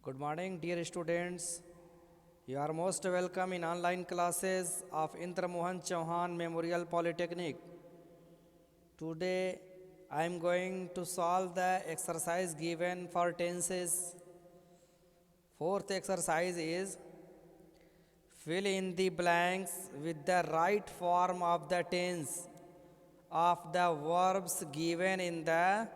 Good morning, dear students. You are most welcome in online classes of Indra Mohan Chauhan Memorial Polytechnic. Today, I am going to solve the exercise given for tenses. Fourth exercise is fill in the blanks with the right form of the tense of the verbs given in the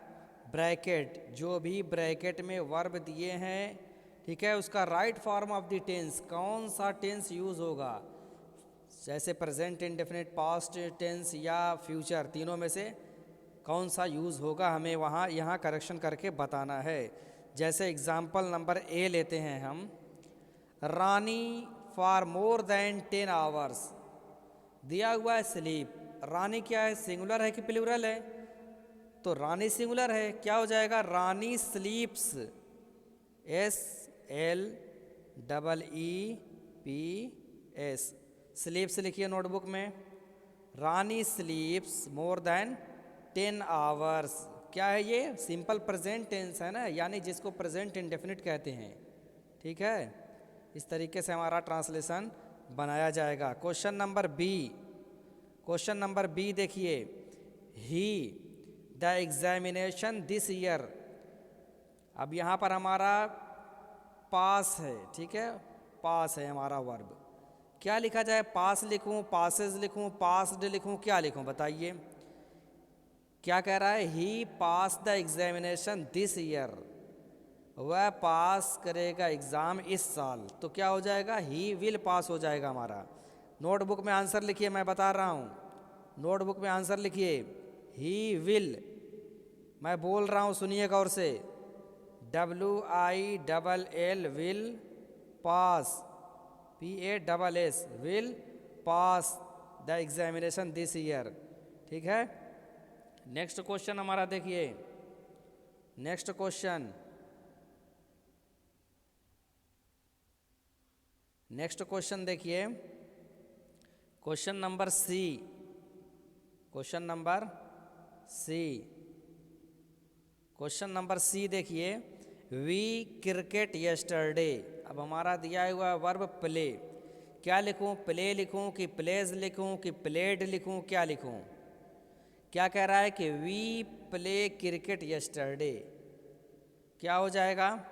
bracket. जो भी bracket में verb दिए हैं, ठीक है, उसका right form of the tense, कौन सा टेंस यूज़ होगा, जैसे प्रेजेंट इंडेफिनिट, पास्ट टेंस या फ्यूचर, तीनों में से कौन सा यूज़ होगा, हमें वहाँ यहाँ करेक्शन करके बताना है. जैसे एग्जाम्पल नंबर ए लेते हैं हम. रानी फॉर मोर देन 10 आवर्स, दिया हुआ है स्लीप. रानी क्या है, सिंगुलर है कि प्लूरल है? तो रानी सिंगुलर है, क्या हो जाएगा, रानी स्लीप्स, SLEEPS, स्लीप्स लिखिए नोटबुक में. रानी स्लीप्स मोर देन 10 आवर्स, क्या है ये, सिंपल प्रेजेंट टेंस है ना, यानी जिसको प्रेजेंट इंडेफिनिट कहते हैं. ठीक है, इस तरीके से हमारा ट्रांसलेशन बनाया जाएगा. क्वेश्चन नंबर बी देखिए. ही द एग्जामिनेशन दिस ईयर, अब यहाँ पर हमारा पास है, ठीक है, पास है हमारा वर्ब. क्या लिखा जाए, पास लिखूँ, पासेज लिखूँ, पास्ड लिखूँ, क्या लिखूँ बताइए. क्या कह रहा है, ही पास द एग्जामिनेशन दिस ईयर, वह पास करेगा एग्ज़ाम इस साल. तो क्या हो जाएगा, ही विल पास हो जाएगा हमारा. नोटबुक में आंसर लिखिए, मैं बता रहा हूँ, नोटबुक में आंसर लिखिए. ही विल, मैं बोल रहा हूँ, सुनिए गौर से. WILL will pass, PASS will pass the examination this year. ठीक है. नेक्स्ट क्वेश्चन हमारा देखिए. नेक्स्ट क्वेश्चन देखिए. क्वेश्चन नंबर सी देखिए. वी क्रिकेट यस्टरडे, अब हमारा दिया हुआ वर्ब प्ले. क्या लिखूं, प्ले लिखूं कि प्लेज लिखूं कि प्लेड लिखूं, क्या लिखूं. क्या कह रहा है कि वी प्ले क्रिकेट यस्टरडे, क्या हो जाएगा,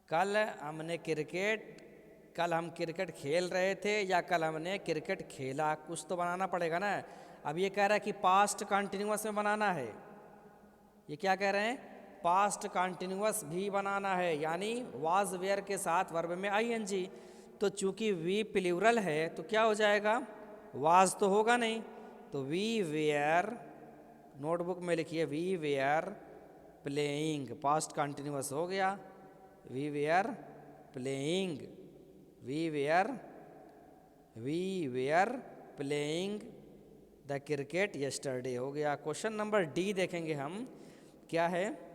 कल हम क्रिकेट खेल रहे थे या कल हमने क्रिकेट खेला, कुछ तो बनाना पड़ेगा ना. अब ये कह रहा है कि पास्ट कंटिन्यूअस में बनाना है. ये क्या कह रहे हैं, पास्ट कंटिन्यूअस भी बनाना है, यानी वाज वेयर के साथ वर्ब में ING. तो चूंकि वी प्लूरल है तो क्या हो जाएगा, वाज तो होगा नहीं. तो वी वेयर, नोटबुक में लिखिए, we were playing, past continuous हो गया. We were playing, we were playing the cricket yesterday हो गया. क्वेश्चन नंबर डी देखेंगे हम. क्या है,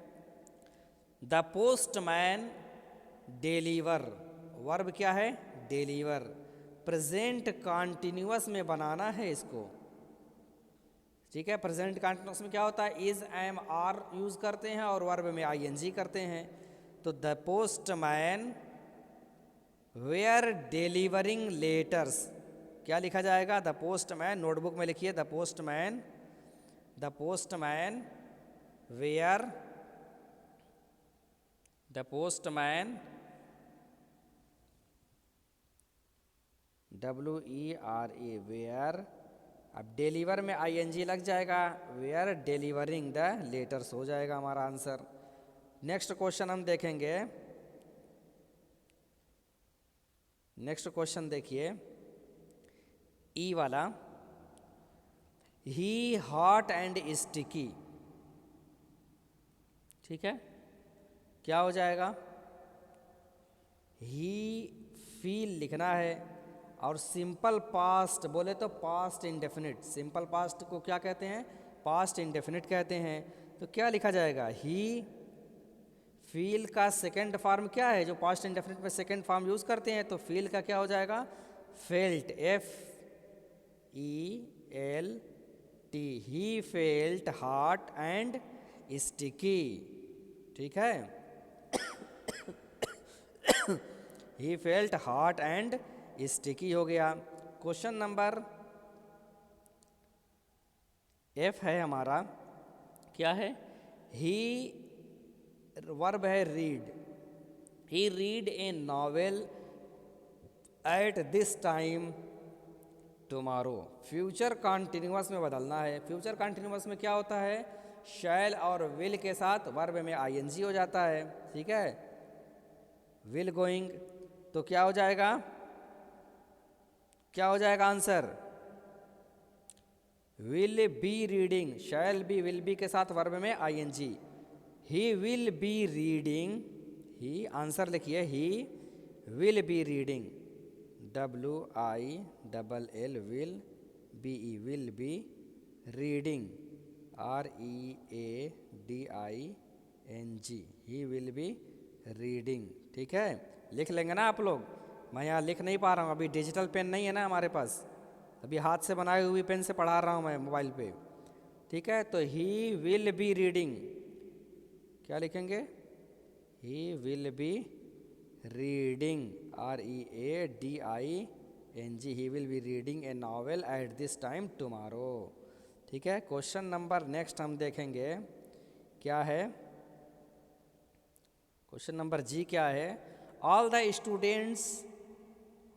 द पोस्टमैन डिलीवर, वर्ब क्या है, डिलीवर. प्रेजेंट कंटिन्यूअस में बनाना है इसको. ठीक है, प्रेजेंट कंटिन्यूअस में क्या होता है, इज, एम, आर यूज करते हैं और वर्ब में ING करते हैं. तो the postman were delivering letters, क्या लिखा जाएगा, द पोस्टमैन, नोटबुक में लिखिए, the postman were, the postman WERA were, अब डिलीवर में ING लग जाएगा, वेयर डिलीवरिंग द लेटर्स हो जाएगा हमारा आंसर. नेक्स्ट क्वेश्चन हम देखेंगे. नेक्स्ट क्वेश्चन देखिए, ई वाला. ही हॉट एंड स्टिकी, ठीक है, क्या हो जाएगा, ही फील लिखना है. और सिंपल पास्ट बोले तो पास्ट इंडेफिनिट, सिंपल पास्ट को क्या कहते हैं, पास्ट इंडेफिनिट कहते हैं. तो क्या लिखा जाएगा, ही फील का सेकेंड फॉर्म क्या है, जो पास्ट इंडेफिनिट में सेकेंड फॉर्म यूज करते हैं, तो फील का क्या हो जाएगा, felt, FELT, he felt hot and sticky. ठीक है. He felt hot and sticky हो गया। क्वेश्चन नंबर एफ है हमारा, क्या है? ही वर्ब है read, he read A novel eight this time tomorrow. Future continuous में बदलना है। फ्यूचर कॉन्टिन्यूअस में क्या होता है? शैल और विल के साथ वर्ब में आईएनजी हो जाता है, ठीक है। विल गोइंग, तो क्या हो जाएगा? क्या हो जाएगा answer? Will be reading, shall be will be के साथ वर्ब में I N G. He will be reading, he answer लिखिए, he will be reading, WILL will BE will be reading, READING, he will be reading, ठीक है। लिख लेंगे ना आप लोग? मैं यहाँ लिख नहीं पा रहा हूँ, अभी डिजिटल पेन नहीं है ना हमारे पास, अभी हाथ से बनाई हुई पेन से पढ़ा रहा हूँ मैं मोबाइल पे, ठीक है। तो ही विल बी रीडिंग, क्या लिखेंगे? ही will be reading, READING, he will be reading A novel eight this time tomorrow, ठीक है। क्वेश्चन नंबर नेक्स्ट हम देखेंगे, क्या है? क्वेश्चन नंबर जी क्या है? ऑल द स्टूडेंट्स,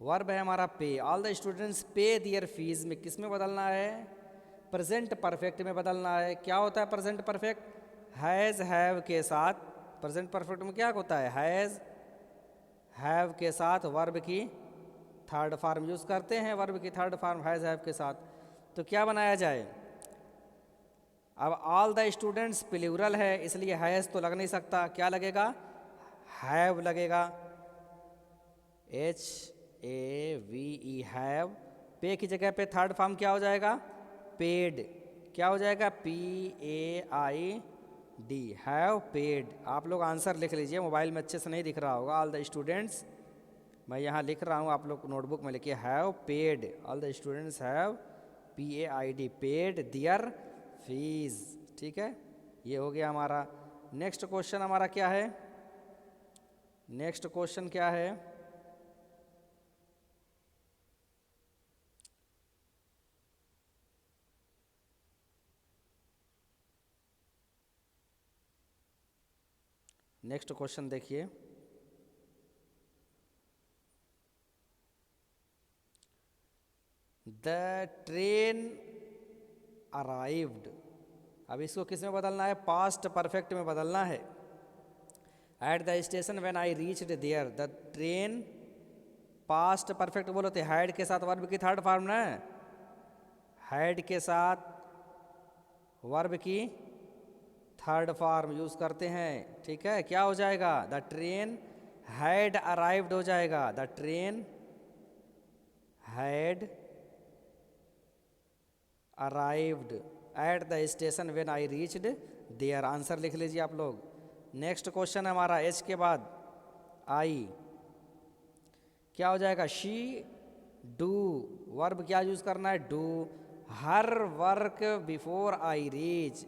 वर्ब है हमारा पे, ऑल द स्टूडेंट्स पे दियर फीस में किस में बदलना है? प्रेजेंट परफेक्ट में बदलना है। क्या होता है प्रेजेंट परफेक्ट? हैज़ हैव के साथ। प्रेजेंट परफेक्ट में क्या होता है? हैज़ हैव के साथ वर्ब की थर्ड फॉर्म यूज़ करते हैं, वर्ब की थर्ड फॉर्म हैज़ हैव के साथ। तो क्या बनाया जाए? अब ऑल द स्टूडेंट्स प्लूरल है, इसलिए हैज़ तो लग नहीं सकता, क्या लगेगा? हैव लगेगा, HAVE हैव। पे की जगह पे थर्ड फॉर्म क्या हो जाएगा? पेड, क्या हो जाएगा? PAID, have paid. आप लोग आंसर लिख लीजिए, मोबाइल में अच्छे से नहीं दिख रहा होगा। ऑल द स्टूडेंट्स, मैं यहाँ लिख रहा हूँ, आप लोग नोटबुक में लिखिए, have paid, all the students have PAID paid their fees, ठीक है। ये हो गया हमारा। नेक्स्ट क्वेश्चन हमारा क्या है? नेक्स्ट क्वेश्चन क्या है? नेक्स्ट क्वेश्चन देखिए, द ट्रेन अराइव्ड। अब इसको किस में बदलना है? पास्ट परफेक्ट में बदलना है। At the station when I reached there, the train, past perfect बोलो तो हैड के साथ वर्ब की थर्ड फॉर्म ना, हैड के साथ वर्ब की थर्ड फॉर्म यूज करते हैं, ठीक है। क्या हो जाएगा? द ट्रेन हैड अराइव्ड हो जाएगा, the train had arrived at the station when I reached there. Answer लिख लीजिए आप लोग। नेक्स्ट क्वेश्चन है हमारा एच के बाद आई, क्या हो जाएगा? शी डू, वर्ब क्या यूज करना है? Do, her work before I reach,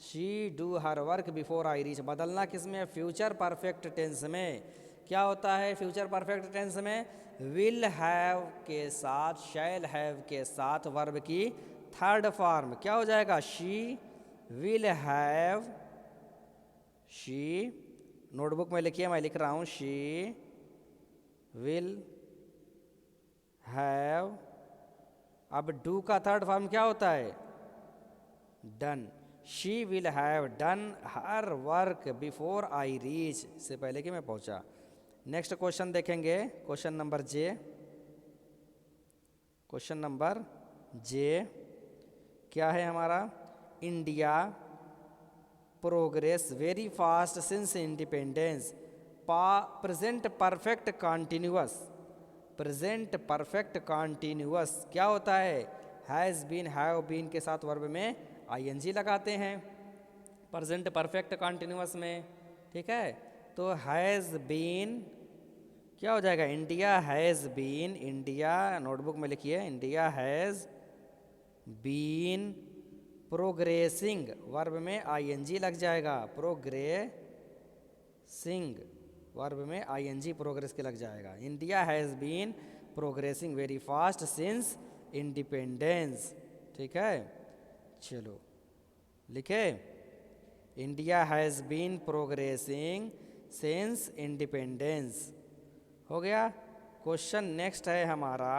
she do her work before I reach. बदलना किस में? फ्यूचर परफेक्ट टेंस में। क्या होता है फ्यूचर परफेक्ट टेंस में? विल हैव के साथ, शैल हैव के साथ वर्ब की थर्ड फॉर्म क्या हो जाएगा? She will have, she, notebook में लिखिए, मैं लिख रहा हूं, शी विल हैव। अब डू का थर्ड फॉर्म क्या होता है? Done, she will have done her work before I reach, से पहले कि मैं पहुंचा। नेक्स्ट क्वेश्चन देखेंगे, क्वेश्चन नंबर जे। क्वेश्चन नंबर जे क्या है हमारा? India progress very fast since independence, present perfect continuous, present perfect continuous क्या होता है? हैज़ बीन, हैव बीन के साथ वर्ब में आईएनजी लगाते हैं प्रेजेंट परफेक्ट कॉन्टिन्यूअस में, ठीक है। तो हैज़ बीन क्या हो जाएगा? India has been, India notebook में लिखिए, India has been progressing, verb में आईएनजी लग जाएगा, प्रोग्रेसिंग, वर्ब में आईएनजी प्रोग्रेस के लग जाएगा। India has been progressing very fast since independence. ठीक है, चलो लिखे, India has been progressing since independence. हो गया। क्वेश्चन नेक्स्ट है हमारा,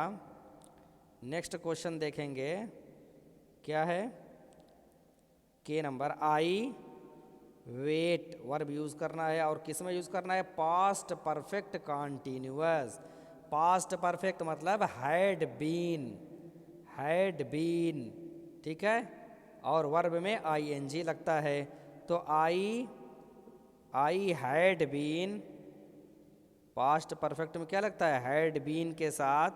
नेक्स्ट क्वेश्चन देखेंगे क्या है, के number, I wait verb use करना है और किस में यूज़ करना है, past perfect continuous. Past perfect मतलब हैड बीन, हैड बीन, ठीक है, और वर्ब में आईएनजी लगता है। तो I had been, past perfect में क्या लगता है, हैड बीन के साथ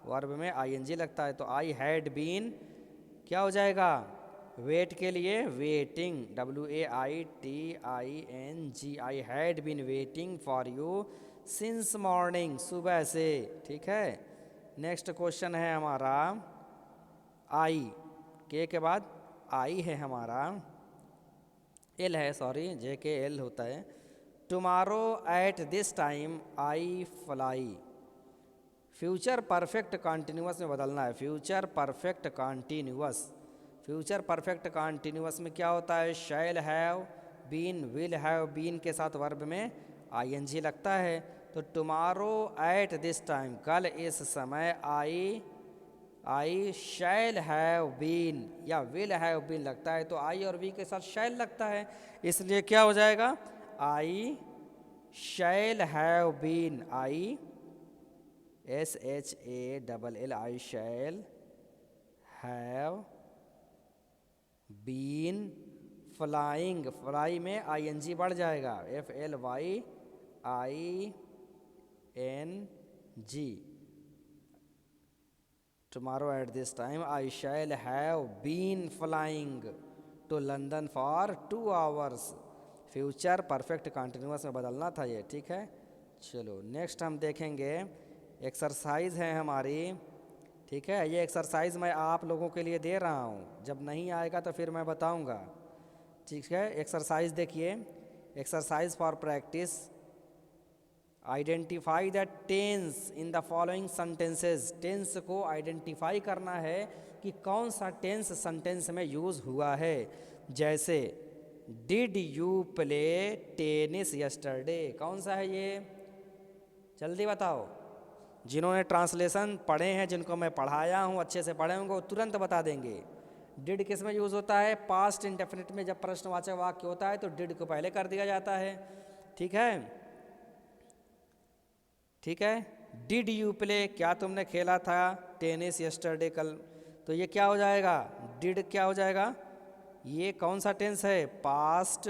वर्ब में आईएनजी लगता है। तो आई हैड बीन क्या हो जाएगा, वेट के लिए waiting, WAITING, I had been waiting for you since morning, सुबह से। ठीक है, नेक्स्ट क्वेश्चन है हमारा, आई के बाद आई है हमारा, एल है, सॉरी JKL होता है। Tomorrow at this time I fly, future perfect continuous में बदलना है, future perfect continuous. Future perfect continuous में क्या होता है, shall have been, will have been के साथ वर्ब में आईएनजी लगता है। तो टुमारो एट दिस टाइम, कल इस समय, आई शैल हैव बीन या विल हैव बीन लगता है, तो आई और वी के साथ शैल लगता है, इसलिए क्या हो जाएगा, I shall have been, I SHALL, I shall have been flying, fly में आईएनजी बढ़ जाएगा, FLYING। Tomorrow at this time I shall have been flying to London for 2 hours। Future perfect continuous में बदलना था ये। ठीक है, चलो नेक्स्ट हम देखेंगे, एक्सरसाइज है हमारी। ठीक है, ये एक्सरसाइज मैं आप लोगों के लिए दे रहा हूँ, जब नहीं आएगा तो फिर मैं बताऊँगा। ठीक है, एक्सरसाइज देखिए, exercise for practice, identify the tense in the following sentences. Tense को आइडेंटिफाई करना है कि कौन सा टेंस सेंटेंस में यूज़ हुआ है। जैसे did you play tennis yesterday, कौन सा है ये, जल्दी बताओ। जिन्होंने ट्रांसलेशन पढ़े हैं, जिनको मैं पढ़ाया हूँ, अच्छे से पढ़े होंगे, वो तुरंत बता देंगे। डिड किस में यूज़ होता है, पास्ट इंडेफिनिट में जब प्रश्नवाचक वाक्य होता है तो डिड को पहले कर दिया जाता है। ठीक है, ठीक है, डिड यू प्ले, क्या तुमने खेला था टेनिस यस्टरडे, कल, तो ये क्या हो जाएगा, डिड क्या हो जाएगा, ये कौन सा टेंस है, पास्ट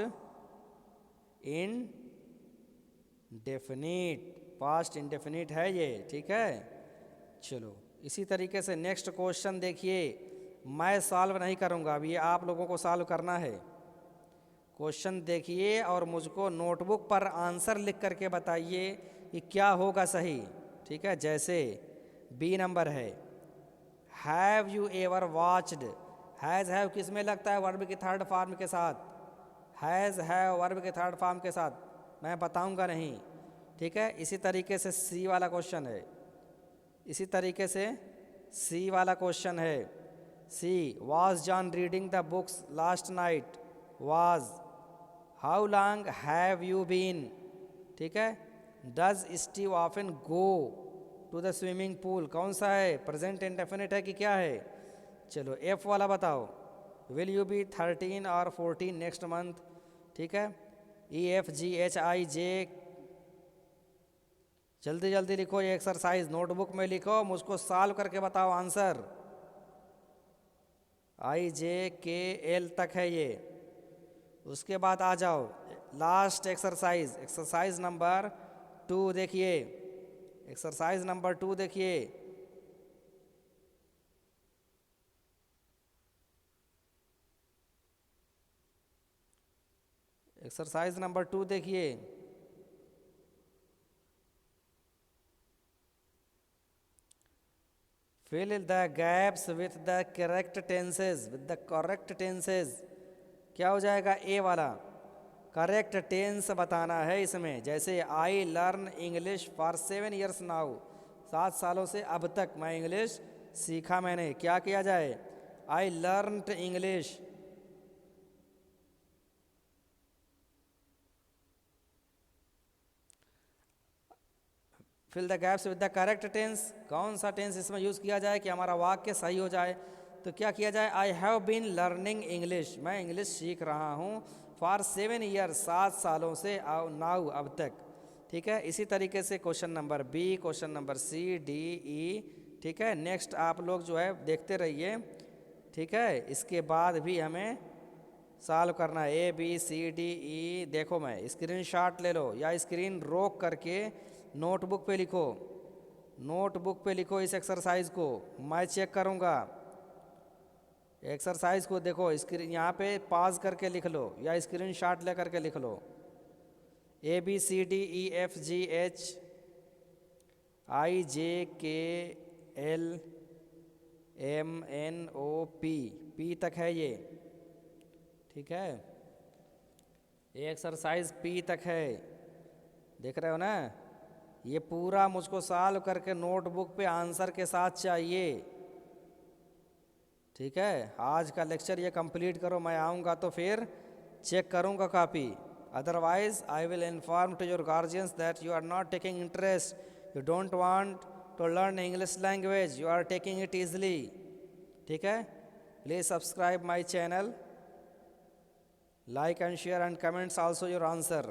इंडेफिनिट, पास्ट इंडेफिनिट है ये। ठीक है, चलो इसी तरीके से नेक्स्ट क्वेश्चन देखिए, मैं सॉल्व नहीं करूँगा, अब ये आप लोगों को सॉल्व करना है। क्वेश्चन देखिए और मुझको नोटबुक पर आंसर लिख करके बताइए कि क्या होगा सही। ठीक है, जैसे बी नंबर है, have you ever watched, has have किस में लगता है, वर्ब के थर्ड फॉर्म के साथ, हैज़ हैव वर्ब के थर्ड फॉर्म के साथ, मैं बताऊंगा नहीं। ठीक है, इसी तरीके से सी वाला क्वेश्चन है, इसी तरीके से सी वाला क्वेश्चन है, C was John reading the books last night, was, how long have you been. ठीक है, does Steve often go to the swimming pool, कौन सा है, प्रेजेंट इंडेफिनिट है कि क्या है। चलो एफ वाला बताओ, विल यू बी 13 और 14 नेक्स्ट मंथ। ठीक है, EFGHIJ, जल्दी जल्दी लिखो ये एक्सरसाइज, नोटबुक में लिखो, मुझको सॉल्व करके बताओ आंसर। IJKL तक है ये। उसके बाद आ जाओ लास्ट एक्सरसाइज, एक्सरसाइज नंबर 2 देखिए, एक्सरसाइज नंबर 2 देखिए, एक्सरसाइज नंबर 2 देखिए, fill the gaps with the correct tenses, with the correct tenses, क्या हो जाएगा, ए वाला, करेक्ट टेंस बताना है इसमें। जैसे I learn English for 7 years now, 7 सालों से अब तक मैं इंग्लिश सीखा। मैंने क्या किया जाए, I learned English. Fill the gaps with the correct tense. कौन सा टेंस इसमें यूज़ किया जाए कि हमारा वाक्य सही हो जाए, तो क्या किया जाए, I have been learning English, मैं इंग्लिश सीख रहा हूँ, फॉर 7 ईयर्स, 7 सालों से, नाउ अब तक। ठीक है, इसी तरीके से question number B, question number C, D, E. ठीक है, नेक्स्ट आप लोग जो है देखते रहिए। ठीक है, इसके बाद भी हमें सॉल्व करना है, ए बी सी डी ई। देखो मैं स्क्रीनशॉट ले लो या स्क्रीन रोक करके नोटबुक पे लिखो, नोटबुक पे लिखो इस एक्सरसाइज को, मैं चेक करूँगा। एक्सरसाइज को देखो, स्क्रीन यहाँ पे पॉज करके लिख लो या स्क्रीनशॉट ले करके लिख लो। A B C D E F G H I J K L M N O P, P तक है ये। ठीक है, ये एक्सरसाइज पी तक है, देख रहे हो ना। ये पूरा मुझको सॉल्व करके नोटबुक पे आंसर के साथ चाहिए। ठीक है, आज का लेक्चर ये कंप्लीट करो, मैं आऊँगा तो फिर चेक करूँगा copy. Otherwise I will inform to your guardians that you are not taking interest, you don't want to learn English language, you are taking it easily. ठीक है, please subscribe my channel, like and share and comments also your answer.